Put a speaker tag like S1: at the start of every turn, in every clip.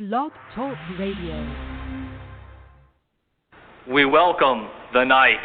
S1: Blog Talk Radio.
S2: We welcome the night.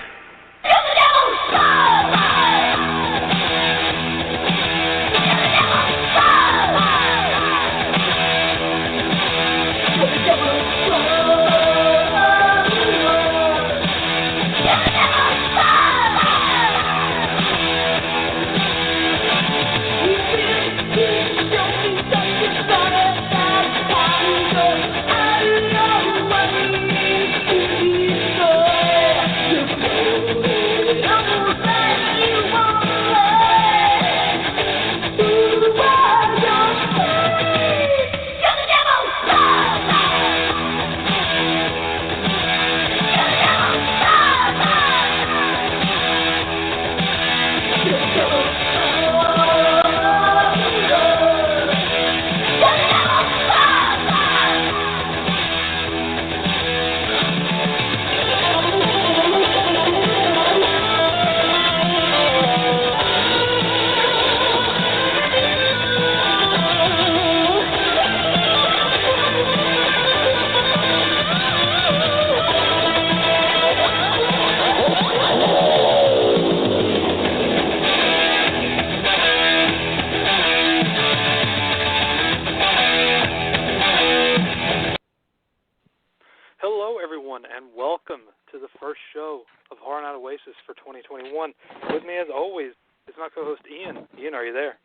S2: Oasis for 2021. With me, as always, is my co-host Ian. Ian, are you there?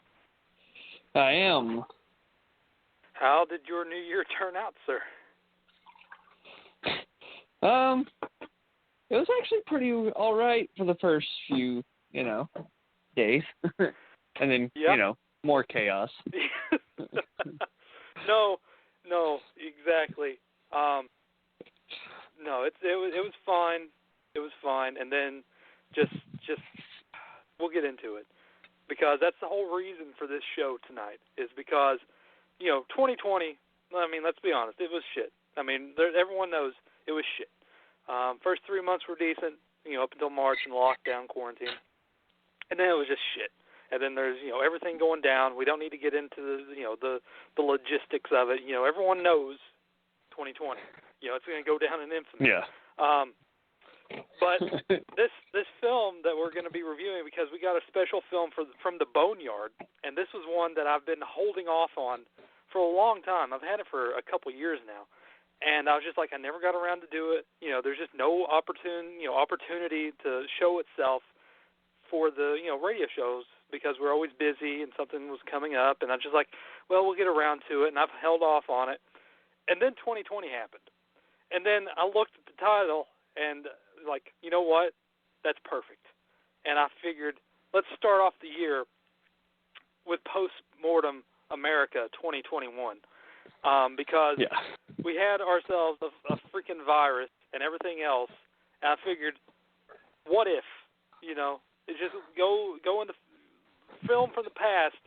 S3: I am.
S2: How did your new year turn out, sir?
S3: It was actually pretty all right for the first few, days, and then more chaos.
S2: No, exactly. No, it was fine. It was fine, and then just we'll get into it, because that's the whole reason for this show tonight, is because 2020. I mean, let's be honest, it was shit. I mean, everyone knows it was shit. First 3 months were decent, up until March and lockdown, quarantine, and then it was just shit. And then there's everything going down. We don't need to get into the logistics of it. Everyone knows 2020. It's going to go down in infamy.
S3: Yeah.
S2: But this film that we're going to be reviewing, because we got a special film from the Boneyard, and this was one that I've been holding off on for a long time. I've had it for a couple years now, and I was just like, I never got around to do it. There's just no opportunity to show itself for the radio shows, because we're always busy and something was coming up, and I'm just like, well, we'll get around to it, and I've held off on it. And then 2020 happened, and then I looked at the title and like, you know what? That's perfect. And I figured, let's start off the year with Post Mortem America 2021, because we had ourselves a freaking virus and everything else. And I figured, what if, it's just go in the film from the past.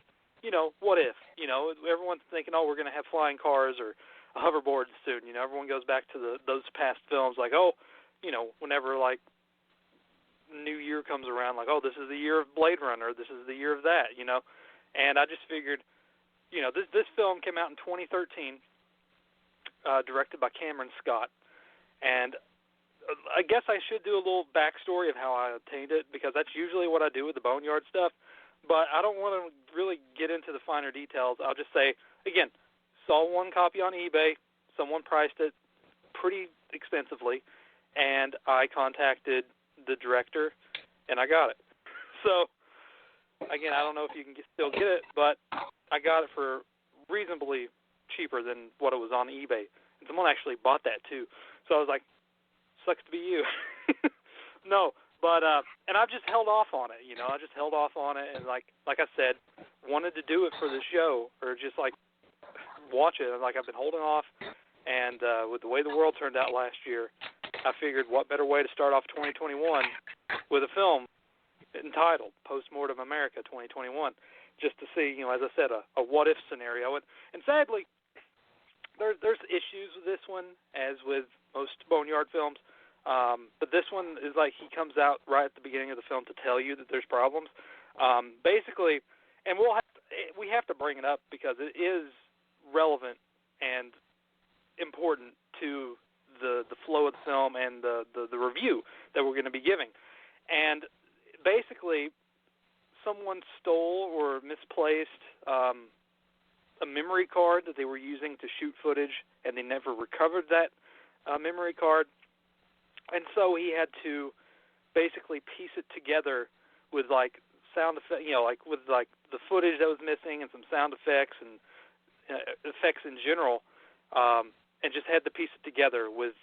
S2: What if? Everyone's thinking, we're going to have flying cars or hoverboards soon. Everyone goes back to those past films, like, whenever, like, New Year comes around, like, this is the year of Blade Runner, this is the year of that, And I just figured, this film came out in 2013, directed by Cameron Scott. And I guess I should do a little backstory of how I obtained it, because that's usually what I do with the Boneyard stuff. But I don't want to really get into the finer details. I'll just say, again, saw one copy on eBay. Someone priced it pretty expensively. And I contacted the director, and I got it. So, again, I don't know if you can still get it, but I got it for reasonably cheaper than what it was on eBay. And someone actually bought that, too. So I was like, sucks to be you. No, but, and I've just held off on it, I just held off on it, and like I said, wanted to do it for the show, or just, like, watch it. Like, I've been holding off, and with the way the world turned out last year, I figured, what better way to start off 2021 with a film entitled Post Mortem America 2021, just to see, as I said, a what-if scenario. And sadly, there's issues with this one, as with most Boneyard films, but this one is like he comes out right at the beginning of the film to tell you that there's problems. Basically, and we have to bring it up because it is relevant and important to the flow of the film and the review that we're going to be giving. And basically, someone stole or misplaced a memory card that they were using to shoot footage, and they never recovered that memory card. And so he had to basically piece it together with like sound effect, with like the footage that was missing and some sound effects and effects in general, and just had to piece it together with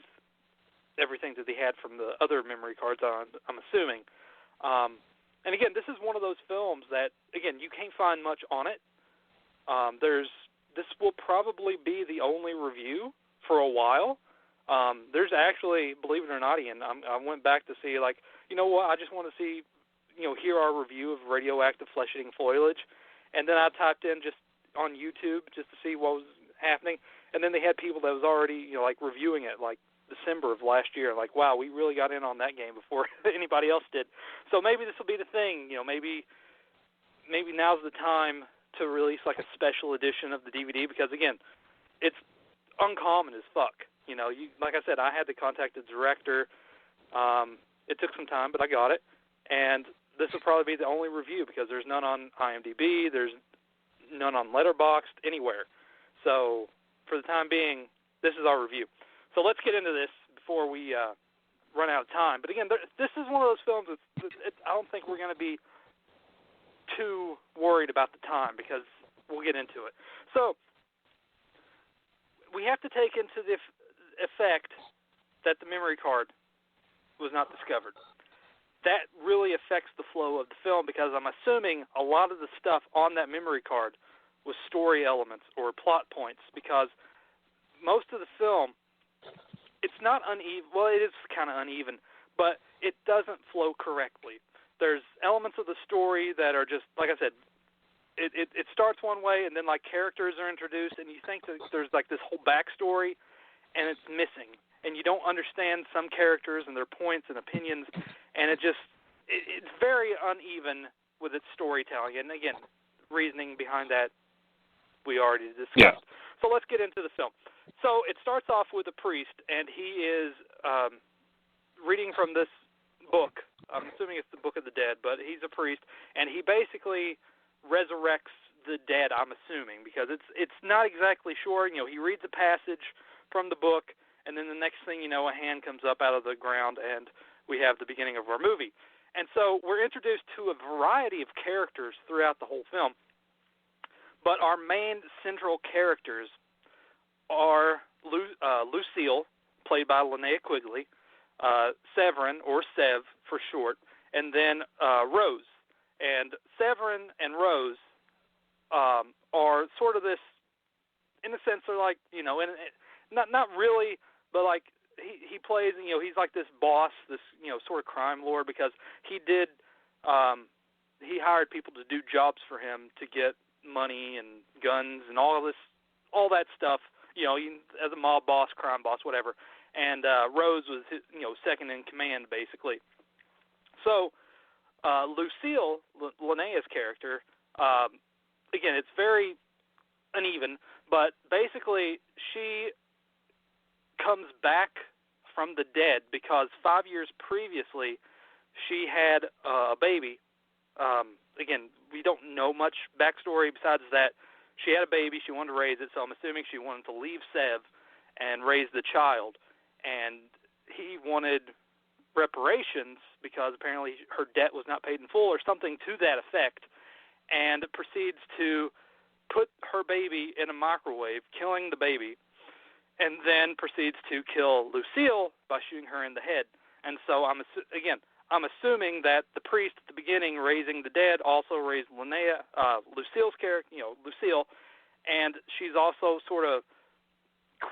S2: everything that they had from the other memory cards on, I'm assuming. And again, this is one of those films that, again, you can't find much on it. This will probably be the only review for a while. There's actually, believe it or not, Ian, I went back to see, like, you know what, I just want to see, hear our review of radioactive flesh-eating foliage. And then I typed in just on YouTube just to see what was happening. And then they had people that was already, reviewing it, like, December of last year. Like, wow, we really got in on that game before anybody else did. So maybe this will be the thing. Maybe now's the time to release, like, a special edition of the DVD because, again, it's uncommon as fuck. Like I said, I had to contact the director. It took some time, but I got it. And this will probably be the only review because there's none on IMDb, there's none on Letterboxd, anywhere. So for the time being, this is our review. So let's get into this before we run out of time. But again, this is one of those films I don't think we're going to be too worried about the time because we'll get into it. So we have to take into the effect that the memory card was not discovered. That really affects the flow of the film because I'm assuming a lot of the stuff on that memory card was story elements or plot points because most of the film, it's not uneven. Well, it is kind of uneven, but it doesn't flow correctly. There's elements of the story that are just, like I said, it starts one way and then like characters are introduced and you think that there's like this whole backstory and it's missing. And you don't understand some characters and their points and opinions, and it's very uneven with its storytelling. And again, reasoning behind that we already discussed. Yeah. So let's get into the film. So it starts off with a priest, and he is reading from this book. I'm assuming it's the Book of the Dead, but he's a priest, and he basically resurrects the dead, I'm assuming, because it's not exactly sure. He reads a passage from the book, and then the next thing you know, a hand comes up out of the ground, and we have the beginning of our movie. And so we're introduced to a variety of characters throughout the whole film. But our main central characters are Lucille, played by Linnea Quigley, Severin, or Sev for short, and then Rose. And Severin and Rose are sort of this, in a sense, they're like, not really, but like he plays, he's like this boss, this, sort of crime lord because he hired people to do jobs for him to get money and guns and all that stuff, as a mob boss, crime boss, whatever. And Rose was his, second in command, basically. So Lucille, Linnea's character, again, it's very uneven, but basically she comes back from the dead because 5 years previously she had a baby. Again, we don't know much backstory besides that she had a baby, she wanted to raise it, so I'm assuming she wanted to leave Sev and raise the child. And he wanted reparations because apparently her debt was not paid in full or something to that effect, and proceeds to put her baby in a microwave, killing the baby, and then proceeds to kill Lucille by shooting her in the head. And so I'm assuming that the priest at the beginning raising the dead also raised Lucille's character, Lucille, and she's also sort of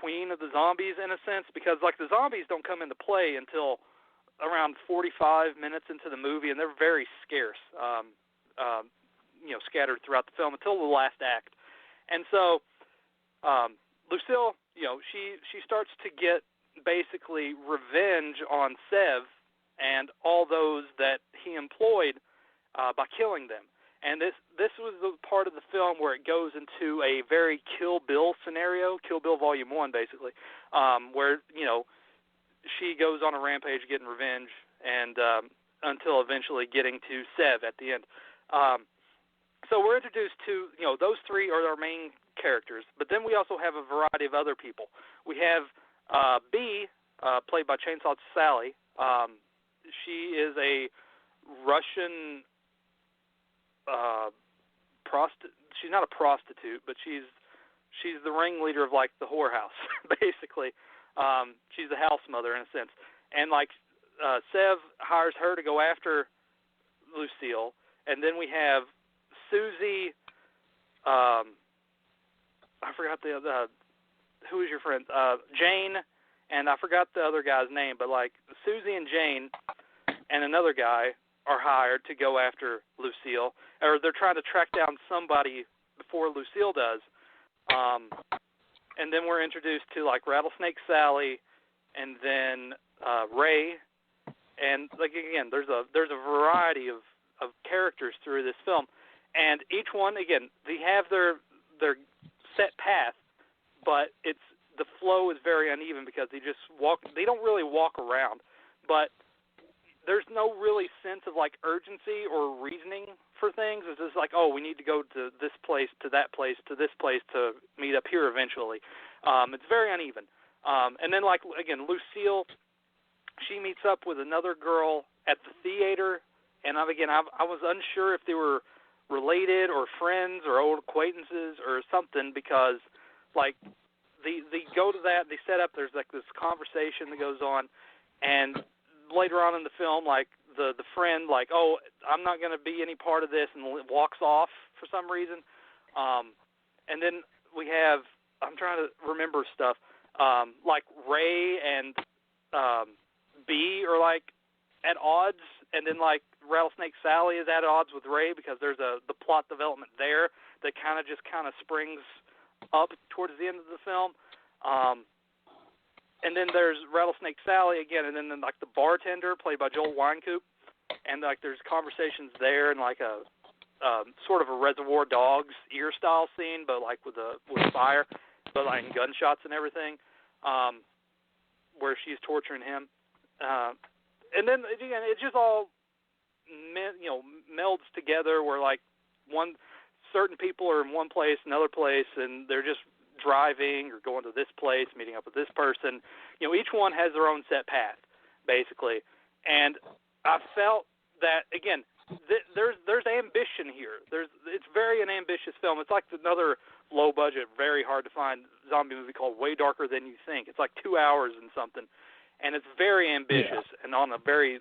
S2: queen of the zombies in a sense because like the zombies don't come into play until around 45 minutes into the movie, and they're very scarce, scattered throughout the film until the last act. And so Lucille, she starts to get basically revenge on Sev and all those that he employed by killing them. And this was the part of the film where it goes into a very Kill Bill scenario, Kill Bill Volume 1, basically, where, she goes on a rampage getting revenge, and until eventually getting to Sev at the end. So we're introduced to, those three are our main characters, but then we also have a variety of other people. We have B, played by Chainsaw Sally. She is a Russian she's not a prostitute, but she's the ringleader of, like, the whorehouse, basically. She's the house mother in a sense. And, like, Sev hires her to go after Lucille. And then we have Susie, I forgot the other, who is your friend? Jane, and I forgot the other guy's name, but, like, Susie and Jane and another guy are hired to go after Lucille, or they're trying to track down somebody before Lucille does. And then we're introduced to, like, Rattlesnake Sally, and then Ray, and, like, again, there's a variety of characters through this film, and each one, again, they have their set path, but the flow is very uneven because they don't really walk around, but there's no really sense of, like, urgency or reasoning for things. It's just like, we need to go to this place, to that place, to this place to meet up here eventually. It's very uneven. And then, like, again, Lucille, she meets up with another girl at the theater, and I was unsure if they were related or friends or old acquaintances or something because, like, they go to that, they set up, there's, like, this conversation that goes on, and later on in the film, like, the friend, like, I'm not going to be any part of this, and walks off for some reason. And then we have, I'm trying to remember stuff, like Ray and B are, like, at odds, and then, like, Rattlesnake Sally is at odds with Ray because there's the plot development there that kind of springs up towards the end of the film. And then there's Rattlesnake Sally again, and then like the bartender played by Joel Wynkoop, and like there's conversations there and like a sort of a Reservoir Dogs ear style scene, but like with fire, but like gunshots and everything, where she's torturing him, and then again it just all melds together where like certain people are in one place, another place, and they're just driving or going to this place, meeting up with this person. Each one has their own set path, basically. And I felt that, again, there's ambition here. It's very an ambitious film. It's like another low-budget, very hard-to-find zombie movie called Way Darker Than You Think. It's like 2 hours and something. And it's very ambitious and on a very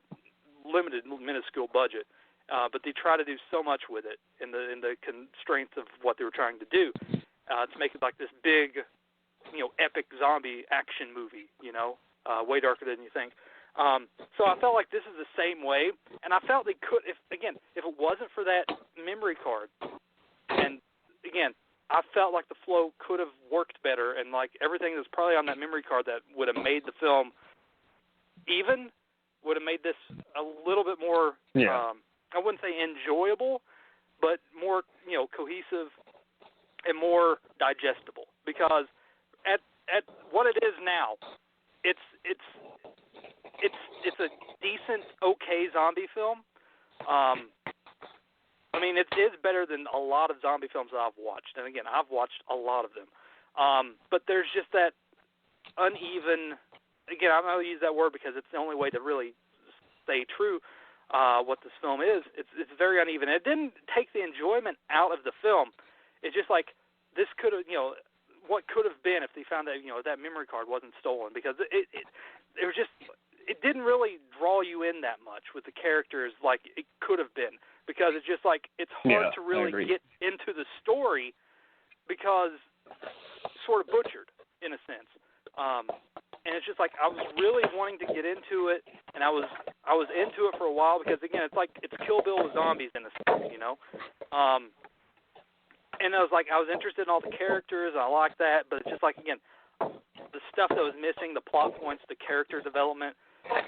S2: limited, minuscule budget. But they try to do so much with it in the constraints of what they were trying to do. To make it like this big, epic zombie action movie, Way Darker Than You Think. So I felt like this is the same way, and I felt they could, if it wasn't for that memory card, and again, I felt like the flow could have worked better, and like everything that was probably on that memory card that would have made the film even, would have made this a little bit more, I wouldn't say enjoyable, but more, cohesive and more digestible, because at what it is now, it's a decent, okay zombie film. I mean, it is better than a lot of zombie films that I've watched, and again, I've watched a lot of them. But there's just that uneven. Again, I'm going to use that word because it's the only way to really stay true. What this film is, it's very uneven. It didn't take the enjoyment out of the film. It's just like this could have, what could have been if they found that, that memory card wasn't stolen, because it was just, it didn't really draw you in that much with the characters like it could have been, because it's just like it's hard to really get into the story because it's sort of butchered in a sense. And it's just like I was really wanting to get into it, and I was into it for a while because again, it's like it's Kill Bill with zombies in a sense, And I was interested in all the characters, and I liked that, but it's just like, again, the stuff that was missing, the plot points, the character development,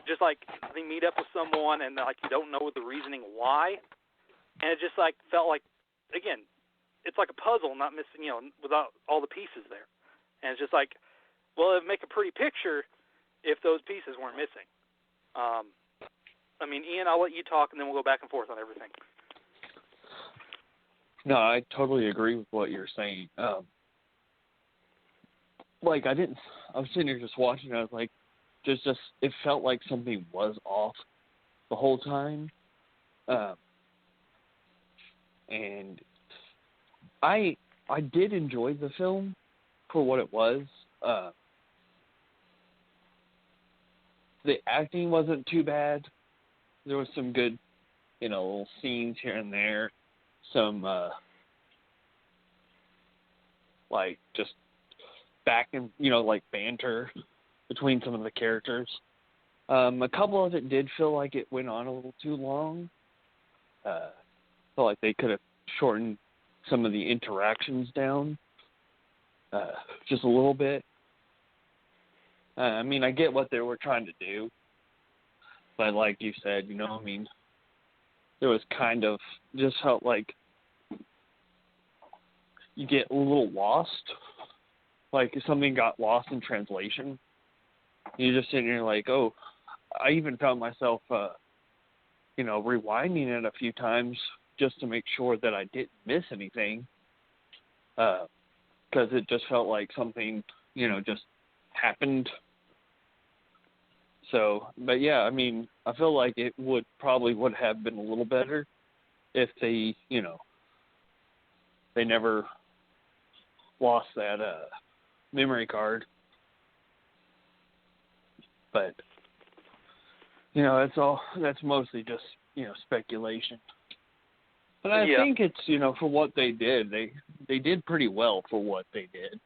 S2: just like they meet up with someone and like you don't know the reasoning why, And it just like felt like, again, it's like a puzzle, not missing, without all the pieces there. And it's just like, well, it'd make a pretty picture if those pieces weren't missing. Ian, I'll let you talk, and then we'll go back and forth on everything.
S3: No, I totally agree with what you're saying. I was sitting here just watching, and I was like, just it felt like something was off the whole time. And I did enjoy the film for what it was. The acting wasn't too bad. There was some good, little scenes here and there. Some, just back and, banter between some of the characters. A couple of it did feel like it went on a little too long. Felt like they could have shortened some of the interactions down just a little bit. I get what they were trying to do, but like you said, there was kind of, just felt like you get a little lost, like something got lost in translation. You're just sitting here like, oh, I even found myself, rewinding it a few times just to make sure that I didn't miss anything, because it just felt like something, just happened. So, but yeah, I feel like it would have been a little better if they, they never lost that memory card. But, that's mostly just, speculation. But I think it's, for what they did, they did pretty well for what they did.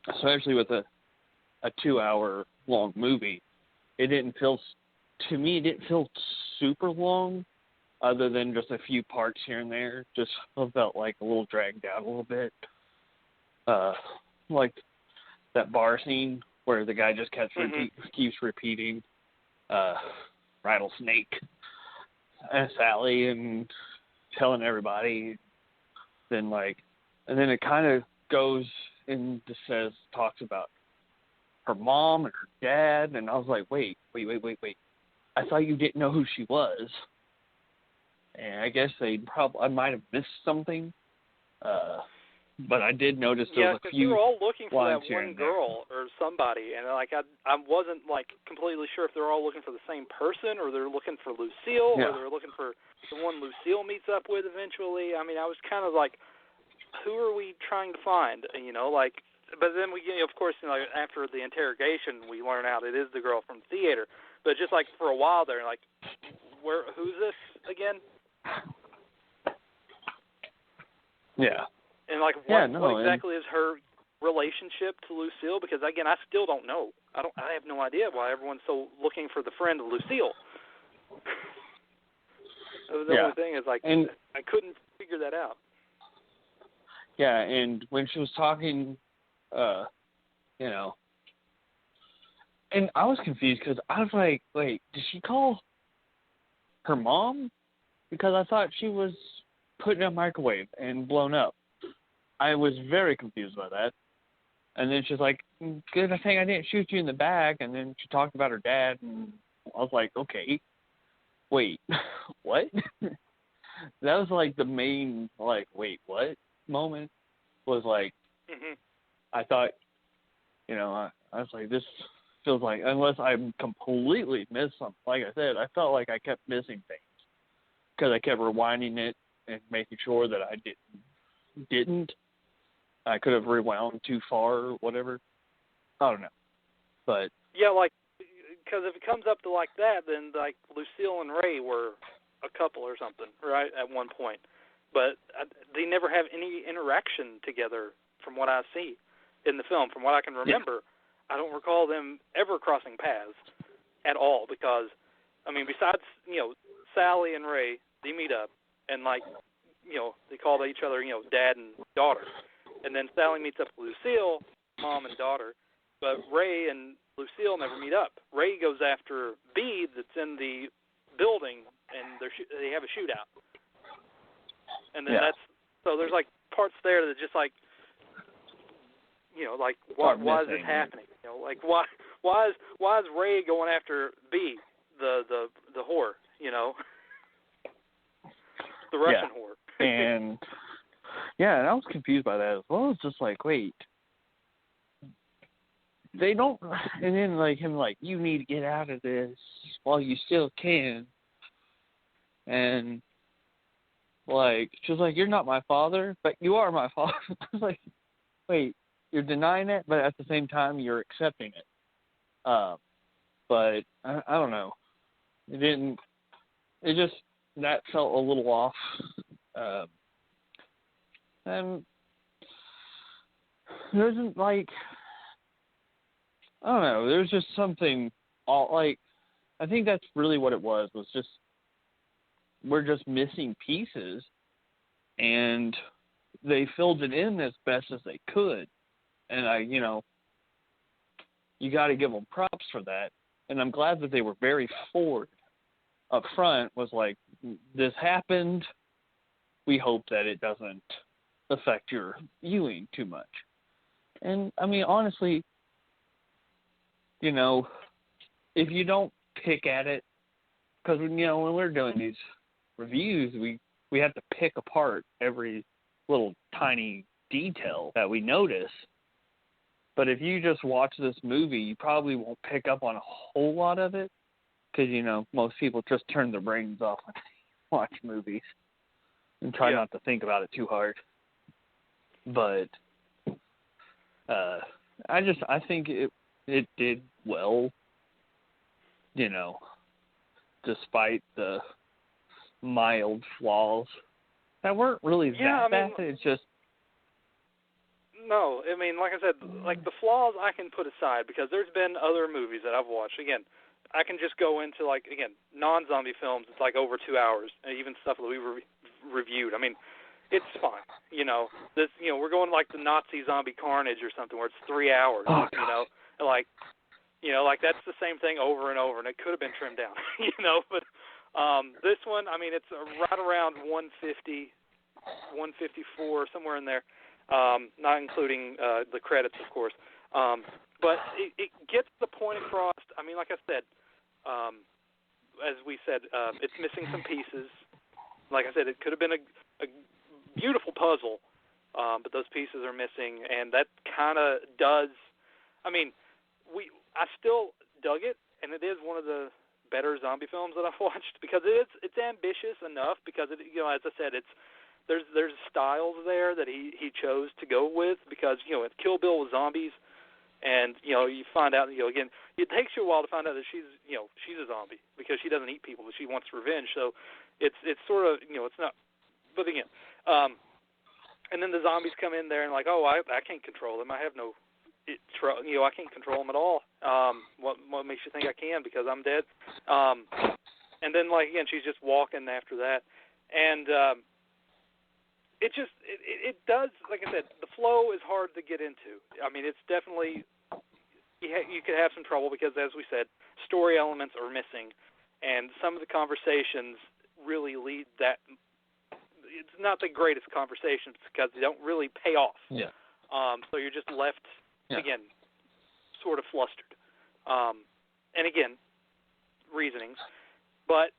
S3: Especially with a 2-hour long movie. It didn't feel super long, other than just a few parts here and there. Just felt like a little dragged out a little bit. Like that bar scene where the guy just keeps repeating rattlesnake and Sally and telling everybody. And then it kind of goes and just talks about her mom and her dad, and I was like, wait. I thought you didn't know who she was. And I guess I might have missed something. But I did notice there was a few.
S2: Yeah, because we were all looking for that
S3: one
S2: girl or somebody, and I wasn't completely sure if they were all looking for the same person, or they're looking for Lucille, or they're looking for the one Lucille meets up with eventually. I was kind of like, who are we trying to find? But then we, of course, after the interrogation, we learn out it is the girl from the theater. But just for a while there, who's this again?
S3: Yeah.
S2: And what exactly is her relationship to Lucille? Because again, I still don't know. I have no idea why everyone's so looking for the friend of Lucille. The only thing is I couldn't figure that out.
S3: Yeah, and when she was talking, and I was confused because I was like, wait, did she call her mom? Because I thought she was put in a microwave and blown up. I was very confused by that. And then she's like, good thing I didn't shoot you in the back. And then she talked about her dad. And I was like, okay, wait, what? That was the main, wait, what moment was I thought, I was like, this feels like, unless I completely missed something, like I said, I felt like I kept missing things because I kept rewinding it and making sure that I didn't. I could have rewound too far or whatever. I don't know. But
S2: yeah, because if it comes up to that, then Lucille and Ray were a couple or something, right, at one point. But they never have any interaction together from what I see in the film. From what I can remember, I don't recall them ever crossing paths at all because, besides, Sally and Ray, they meet up and, they call each other, dad and daughter. And then Sally meets up with Lucille, mom and daughter, but Ray and Lucille never meet up. Ray goes after Bee that's in the building, and they have a shootout, and then there's like parts there that just like, like why is this happening? Like why is Ray going after B, the whore, the Russian whore?
S3: And and I was confused by that as well. It's just like, wait, they don't, and then like him like, you need to get out of this while you still can, and like she's like, you're not my father, but you are my father. I was like, wait, you're denying it, but at the same time you're accepting it. But I don't know. That felt a little off. And there isn't like, I don't know, there's just something I think that's really what it was just, we're just missing pieces, and they filled it in as best as they could. And you got to give them props for that. And I'm glad that they were very forward up front, was like, this happened. We hope that it doesn't affect your viewing too much. And, I mean, honestly, if you don't pick at it, because, when we're doing these reviews, we have to pick apart every little tiny detail that we notice. But if you just watch this movie, you probably won't pick up on a whole lot of it, because, most people just turn their brains off when they watch movies and try not to think about it too hard. But I think it did well, despite the mild flaws that weren't really that bad. It's just,
S2: no, I mean, like I said, like the flaws I can put aside, because there's been other movies that I've watched. Again, I can just go into, like, again, non-zombie films. It's like over 2 hours, and even stuff that we reviewed. I mean, it's fine. This, we're going like the Nazi zombie carnage or something, where it's 3 hours.
S3: Oh,
S2: like that's the same thing over and over, and it could have been trimmed down. But this one, I mean, it's right around 150, 154, somewhere in there. Not including the credits, of course. But it gets the point across. I mean, like I said, as we said, it's missing some pieces. Like I said, it could have been a beautiful puzzle, but those pieces are missing, and that kind of does. I mean, I still dug it, and it is one of the better zombie films that I've watched, because it's ambitious enough, because as I said, there's styles there that he chose to go with, because with Kill Bill with zombies, and you find out again, it takes you a while to find out that she's a zombie, because she doesn't eat people, but she wants revenge. So it's sort of it's not, but again, and then the zombies come in there and like, oh, I can't control them. I have no, I can't control them at all. What makes you think I can? Because I'm dead. And then like again, she's just walking after that, and it does, like I said, the flow is hard to get into. I mean, it's definitely, you could have some trouble, because as we said, story elements are missing, and some of the conversations really lead that. It's not the greatest conversations, because they don't really pay off.
S3: Yeah.
S2: So you're just left, again, sort of flustered. And again, reasonings. But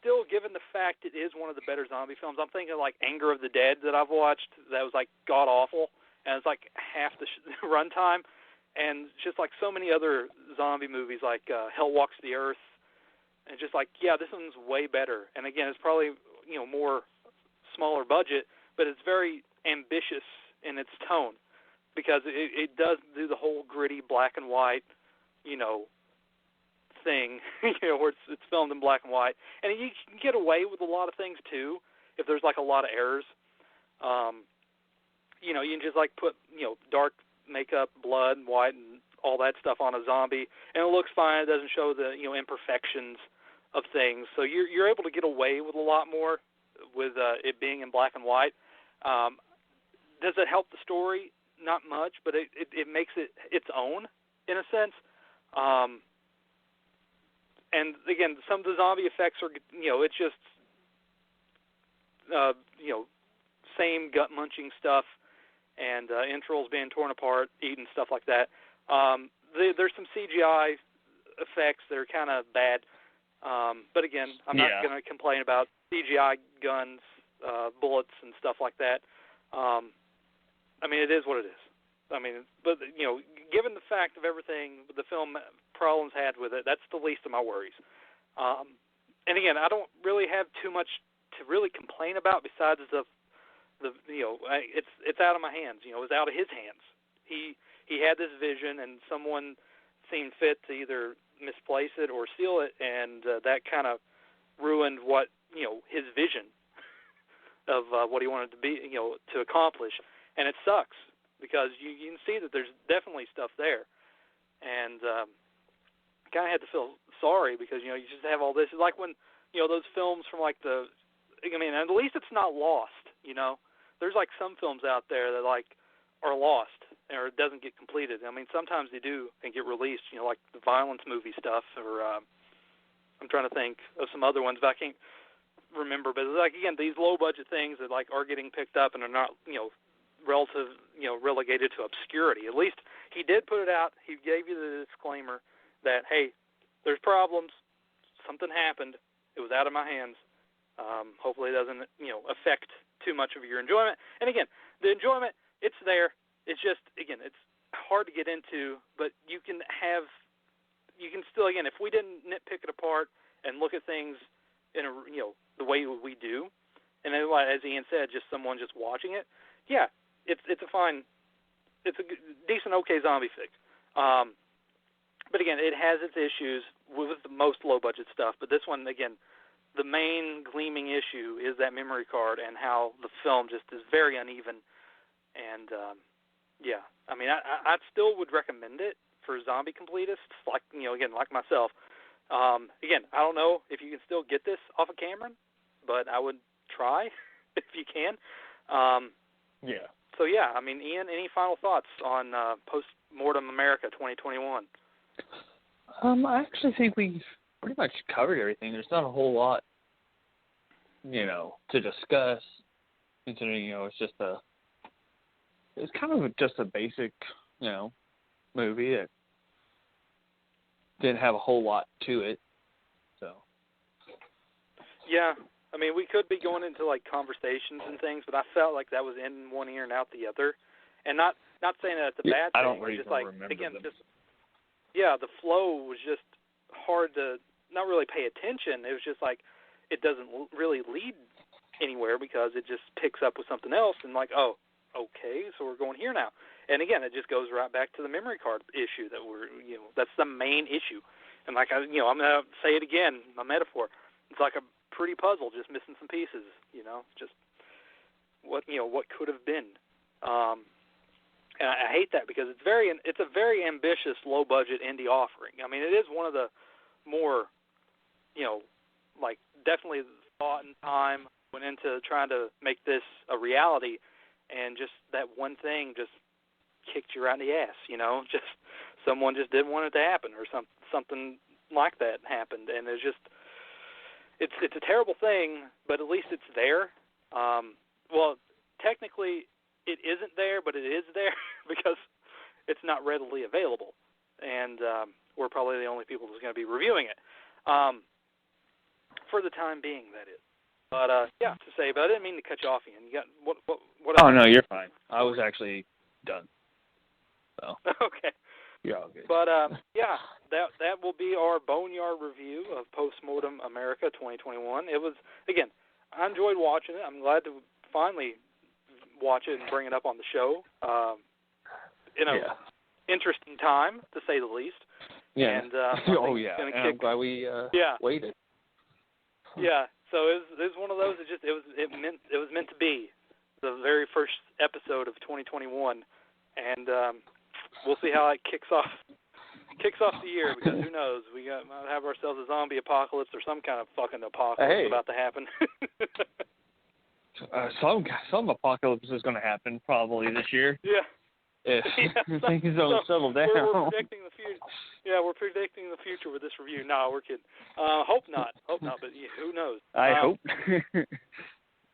S2: still, given the fact it is one of the better zombie films, I'm thinking like Anger of the Dead that I've watched that was like god-awful, and it's like half the runtime. And just like so many other zombie movies, like Hell Walks the Earth, and just like, this one's way better. And again, it's probably, more smaller budget, but it's very ambitious in its tone, because it does do the whole gritty black and white, thing, where it's filmed in black and white. And you can get away with a lot of things too, if there's like a lot of errors. You can just like put, dark makeup, blood, and white, and all that stuff on a zombie, and it looks fine. It doesn't show the, imperfections of things. So you're able to get away with a lot more with it being in black and white. Does it help the story? Not much, but it makes it its own in a sense. And again, some of the zombie effects are, it's just, same gut munching stuff, and entrails being torn apart, eaten, stuff like that. There's some CGI effects that are kind of bad, but again, I'm not going to complain about CGI guns, bullets, and stuff like that. I mean, it is what it is. I mean, but given the fact of everything the film problems had with it, that's the least of my worries. And again, I don't really have too much to really complain about besides it's out of my hands. It was out of his hands. He had this vision, and someone seemed fit to either misplace it or steal it, and that kind of ruined what his vision of what he wanted to be, to accomplish. And it sucks because you can see that there's definitely stuff there, and kind of had to feel sorry because you just have all this. It's like when those films from like at least it's not lost. There's like some films out there that like are lost or it doesn't get completed. I mean, sometimes they do and get released. Like the violence movie stuff, or I'm trying to think of some other ones, but I can't remember. But like again, these low budget things that like are getting picked up and are not relegated to obscurity. At least he did put it out. He gave you the disclaimer that, hey, there's problems. Something happened. It was out of my hands. Hopefully it doesn't, affect too much of your enjoyment. And again, the enjoyment, it's there. It's just, again, it's hard to get into, but you can still, again, if we didn't nitpick it apart and look at things in the way we do, and then, as Ian said, just someone just watching it, yeah, it's a decent, okay zombie fix. But again, it has its issues with the most low-budget stuff. But this one, again, the main gleaming issue is that memory card and how the film just is very uneven. And, I mean, I still would recommend it for zombie completists, like, again, like myself. Again, I don't know if you can still get this off of Cameron, but I would try if you can.
S3: Yeah.
S2: So, I mean, Ian, any final thoughts on Post Mortem America 2021?
S3: I actually think we've pretty much covered everything. There's not a whole lot, to discuss. Considering, it's kind of just a basic, movie that didn't have a whole lot to it. So.
S2: Yeah. I mean, we could be going into like conversations and things, but I felt like that was in one ear and out the other, and not saying that it's a bad thing.
S3: I don't really
S2: just like
S3: remember
S2: again,
S3: them.
S2: the flow was just hard to not really pay attention. It was just like it doesn't really lead anywhere because it just picks up with something else, and like, oh, okay, so we're going here now. And again, it just goes right back to the memory card issue that that's the main issue. And like I'm gonna say it again, my metaphor. It's like a pretty puzzle, just missing some pieces, just what could have been. And I hate that because it's a very ambitious, low budget indie offering. I mean, it is one of the more, like definitely thought and time went into trying to make this a reality, and just that one thing just kicked you right in the ass, just someone just didn't want it to happen, or something like that happened, and it's just. It's a terrible thing, but at least it's there. Well, technically, it isn't there, but it is there because it's not readily available, and we're probably the only people who's going to be reviewing it for the time being. That is, but to say, but I didn't mean to cut you off, Ian. You got what?
S3: Oh no, you're fine. I was actually done. So
S2: okay.
S3: You're all good.
S2: But that will be our Boneyard review of Post Mortem America 2021. It was, again, I enjoyed watching it. I'm glad to finally watch it and bring it up on the show. In a interesting time, to say the least.
S3: Yeah.
S2: And,
S3: and I'm glad we waited.
S2: Yeah. So it was one of those. It was meant to be the very first episode of 2021, and we'll see how it kicks off the year, because who knows, we might have ourselves a zombie apocalypse or some kind of fucking apocalypse about to happen.
S3: Some apocalypse is going to happen probably this year.
S2: Yeah.
S3: If things don't settle down.
S2: We're predicting the future. Yeah, we're predicting the future with this review. No, we're kidding. Hope not. But yeah, who knows?
S3: I hope.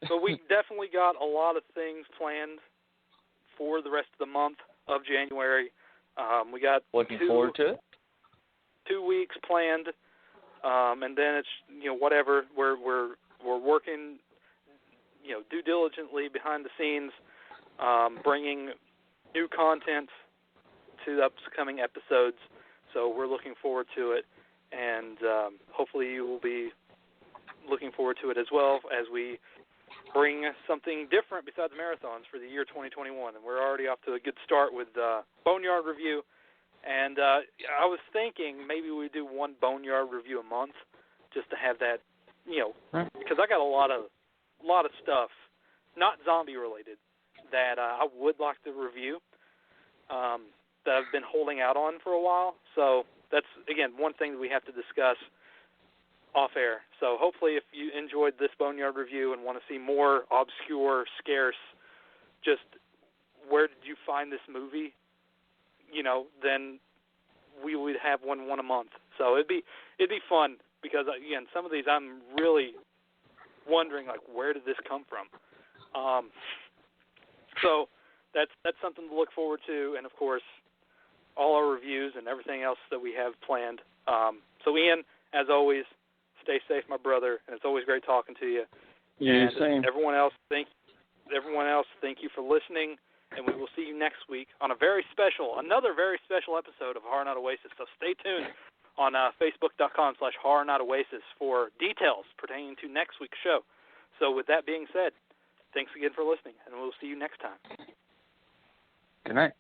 S2: But we definitely got a lot of things planned for the rest of the month of January. We got
S3: looking forward to it.
S2: 2 weeks planned, and then it's whatever. We're working due diligently behind the scenes, bringing new content to the upcoming episodes. So we're looking forward to it, and hopefully you will be looking forward to it as well as we bring something different besides marathons for the year 2021. And we're already off to a good start with Boneyard review. And I was thinking maybe we do one Boneyard review a month just to have that, because I got a lot of stuff, not zombie related, that I would like to review. That I've been holding out on for a while. So that's, again, one thing that we have to discuss off air. So hopefully if you enjoyed this Boneyard review and want to see more obscure, scarce, just where did you find this movie, then we would have one a month. So it'd be fun because, again, some of these I'm really wondering, like, where did this come from? So that's something to look forward to, and, of course, all our reviews and everything else that we have planned. So, Ian, as always, stay safe, my brother, and it's always great talking to you.
S3: Yeah,
S2: and
S3: same.
S2: Everyone else, thank you for listening, and we will see you next week on another very special episode of Horror Not Oasis. So stay tuned on Facebook.com/Horror Not Oasis for details pertaining to next week's show. So with that being said, thanks again for listening, and we'll see you next time.
S3: Good night.